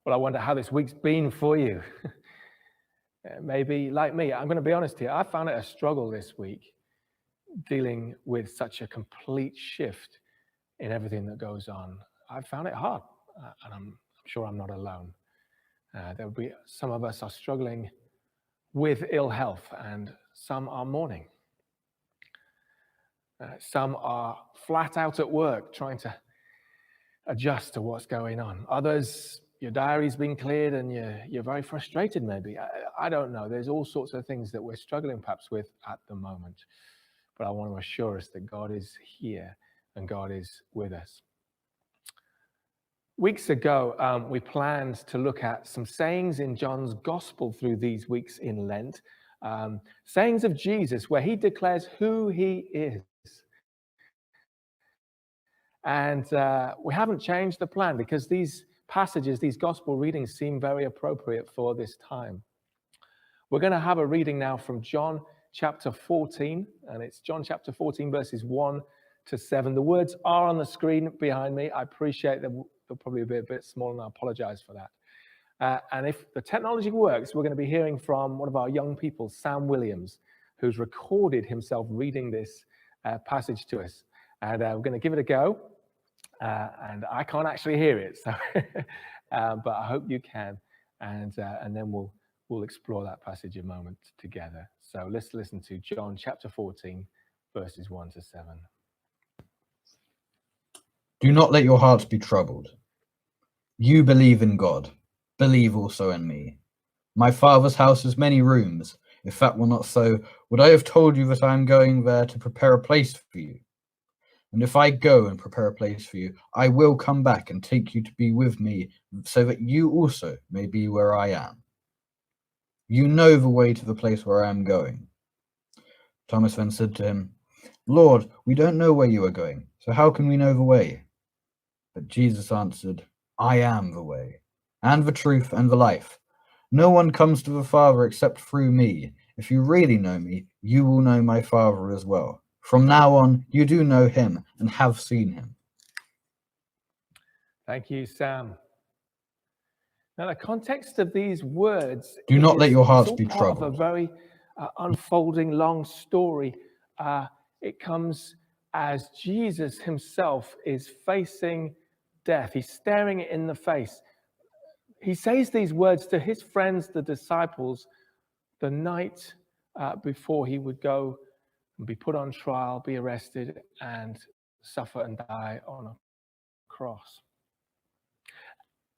Well, I wonder how this week's been for you. Maybe like me, I'm going to be honest here. I found it a struggle this week dealing with such a complete shift in everything that goes on. I found it hard, and I'm sure I'm not alone. There will be some of us are struggling with ill health, and some are mourning. Some are flat out at work trying to adjust to what's going on. Others, your diary's been cleared and you're very frustrated maybe. I don't know. There's all sorts of things that we're struggling perhaps with at the moment. But I want to assure us that God is here and God is with us. Weeks ago, we planned to look at some sayings in John's Gospel through these weeks in Lent. Sayings of Jesus where he declares who he is. And we haven't changed the plan because these passages, these gospel readings seem very appropriate for this time. We're going to have a reading now from John chapter 14, and it's John chapter 14, verses 1 to 7. The words are on the screen behind me. I appreciate that they'll probably be a bit small, and I apologize for that. And if the technology works, we're going to be hearing from one of our young people, Sam Williams, who's recorded himself reading this passage to us. And we're going to give it a go. And I can't actually hear it, so but I hope you can. And then we'll explore that passage a moment together. So let's listen to John chapter 14, verses 1 to 7. Do not let your hearts be troubled. You believe in God, believe also in me. My Father's house has many rooms. If that were not so, would I have told you that I am going there to prepare a place for you? And if I go and prepare a place for you, I will come back and take you to be with me, so that you also may be where I am. You know the way to the place where I am going. Thomas then said to him, Lord, we don't know where you are going, so how can we know the way? But Jesus answered, I am the way, and the truth, and the life. No one comes to the Father except through me. If you really know me, you will know my Father as well. From now on, you do know him and have seen him. Thank you, Sam. Now, the context of these words Do not let your hearts be part troubled. of a very unfolding long story. It comes as Jesus himself is facing death. He's staring it in the face. He says these words to his friends, the disciples, the night before he would go and be put on trial, be arrested, and suffer and die on a cross.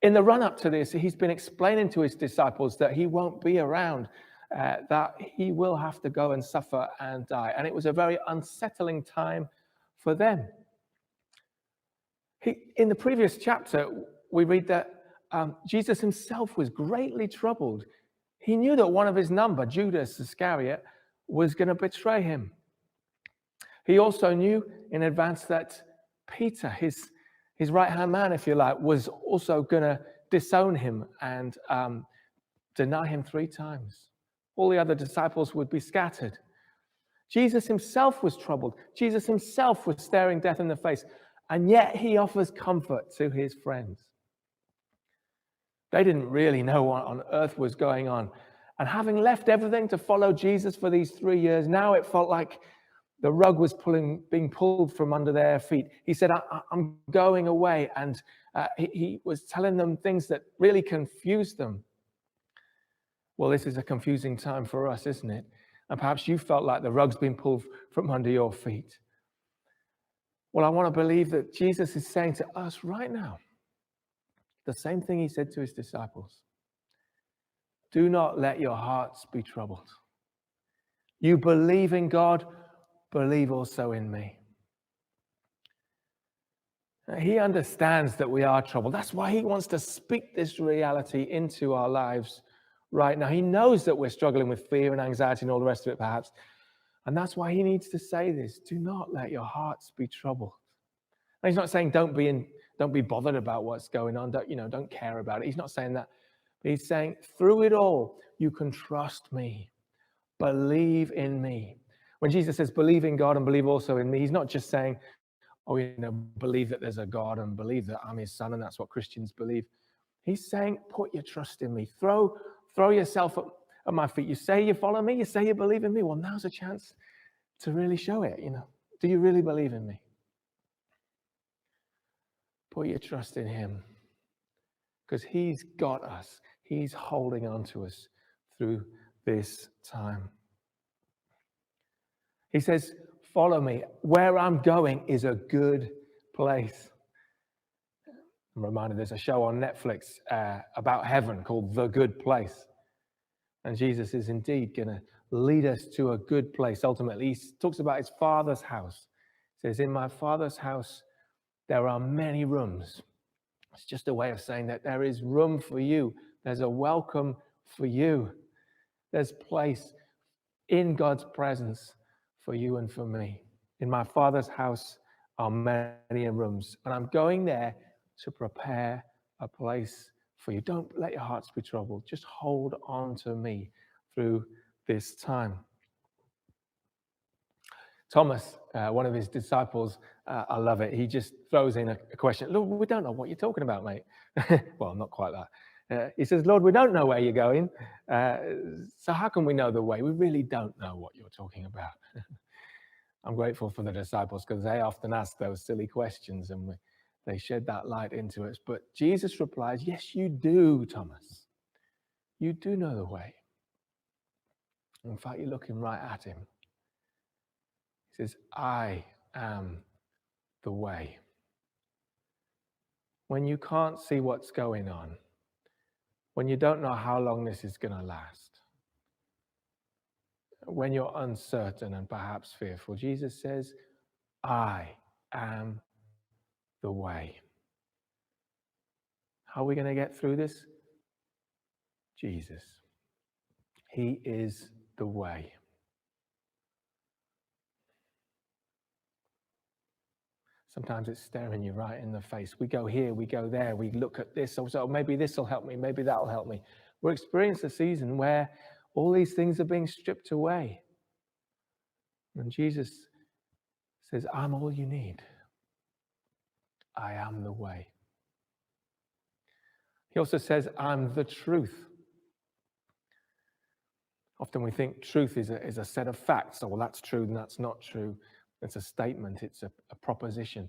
In the run-up to this, he's been explaining to his disciples that he won't be around, that he will have to go and suffer and die. And it was a very unsettling time for them. In the previous chapter, we read that Jesus himself was greatly troubled. He knew that one of his number, Judas Iscariot, was going to betray him. He also knew in advance that Peter, his right-hand man, if you like, was also going to disown him and deny him 3 times. All the other disciples would be scattered. Jesus himself was troubled. Jesus himself was staring death in the face. And yet he offers comfort to his friends. They didn't really know what on earth was going on. And having left everything to follow Jesus for these 3 years, now it felt like the rug was being pulled from under their feet. He said, I'm going away. And he was telling them things that really confused them. Well, this is a confusing time for us, isn't it? And perhaps you felt like the rug's been pulled from under your feet. Well, I want to believe that Jesus is saying to us right now the same thing he said to his disciples. Do not let your hearts be troubled. You believe in God, believe also in me. He understands that we are troubled. That's why he wants to speak this reality into our lives right now. He knows that we're struggling with fear and anxiety and all the rest of it, perhaps. And that's why he needs to say this. Do not let your hearts be troubled. And he's not saying don't be bothered about what's going on. Don't care about it. He's not saying that. But he's saying through it all, you can trust me. Believe in me. When Jesus says believe in God and believe also in me, he's not just saying, believe that there's a God and believe that I'm his son, and that's what Christians believe. He's saying, put your trust in me. Throw yourself at my feet. You say you follow me. You say you believe in me. Well, now's a chance to really show it. Do you really believe in me? Put your trust in him, because he's got us. He's holding on to us through this time. He says, follow me. Where I'm going is a good place. I'm reminded there's a show on Netflix about heaven called The Good Place. And Jesus is indeed going to lead us to a good place. Ultimately, he talks about his Father's house. He says, in my Father's house, there are many rooms. It's just a way of saying that there is room for you. There's a welcome for you. There's place in God's presence for you and for me. In my Father's house are many rooms, and I'm going there to prepare a place for you. Don't let your hearts be troubled. Just hold on to me through this time. Thomas, one of his disciples, I love it. He just throws in a question. Lord, we don't know what you're talking about, mate. Well, not quite that. He says, Lord, we don't know where you're going. So how can we know the way? We really don't know what you're talking about. I'm grateful for the disciples because they often ask those silly questions and they shed that light into us. But Jesus replies, yes, you do, Thomas. You do know the way. In fact, you're looking right at him. He says, I am the way. When you can't see what's going on, when you don't know how long this is going to last, when you're uncertain and perhaps fearful, Jesus says, I am the way. How are we going to get through this? Jesus. He is the way. Sometimes it's staring you right in the face. We go here, we go there, we look at this. So maybe this will help me, maybe that will help me. We're experiencing a season where all these things are being stripped away. And Jesus says, I'm all you need. I am the way. He also says, I'm the truth. Often we think truth is a set of facts. Oh, well, that's true and that's not true. It's a statement. It's a proposition.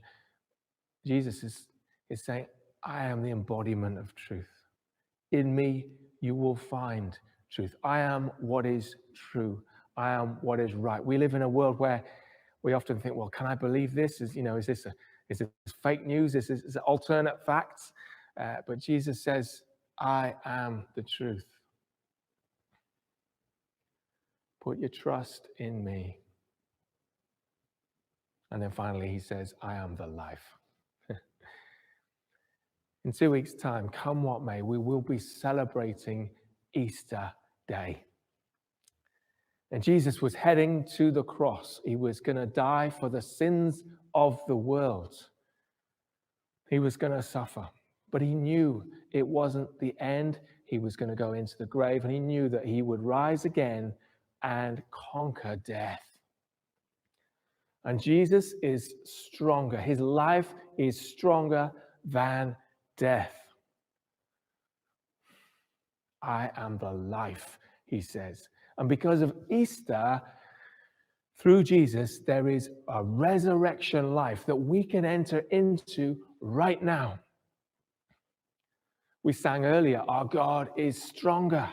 Jesus is saying, I am the embodiment of truth. In me, you will find truth. I am what is true. I am what is right. We live in a world where we often think, well, can I believe this? Is this fake news? Is this alternate facts? But Jesus says, I am the truth. Put your trust in me. And then finally, he says, I am the life. In 2 weeks' time, come what may, we will be celebrating Easter Day. And Jesus was heading to the cross. He was going to die for the sins of the world. He was going to suffer. But he knew it wasn't the end. He was going to go into the grave, and he knew that he would rise again and conquer death. And Jesus is stronger. His life is stronger than death. I am the life, he says. And because of Easter, through Jesus, there is a resurrection life that we can enter into right now. We sang earlier, our God is stronger.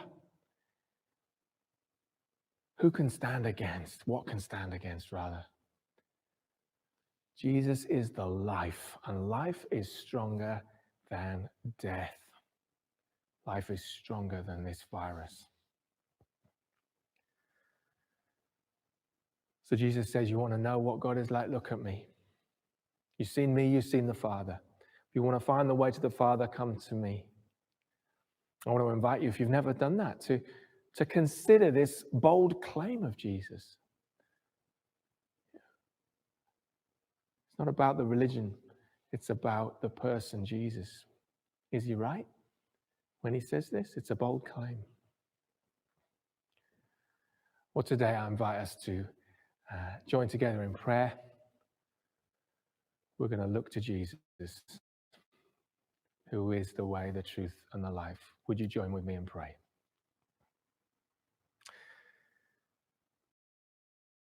Who can stand against? What can stand against, rather? Jesus is the life, and life is stronger than death. Life is stronger than this virus. So Jesus says, you want to know what God is like? Look at me. You've seen me, you've seen the Father. If you want to find the way to the Father, come to me. I want to invite you, if you've never done that, to consider this bold claim of Jesus. It's not about the religion. It's about the person, Jesus. Is he right when he says this? It's a bold claim. Well, today I invite us to join together in prayer. We're going to look to Jesus. who is the way, the truth, and the life. Would you join with me and pray?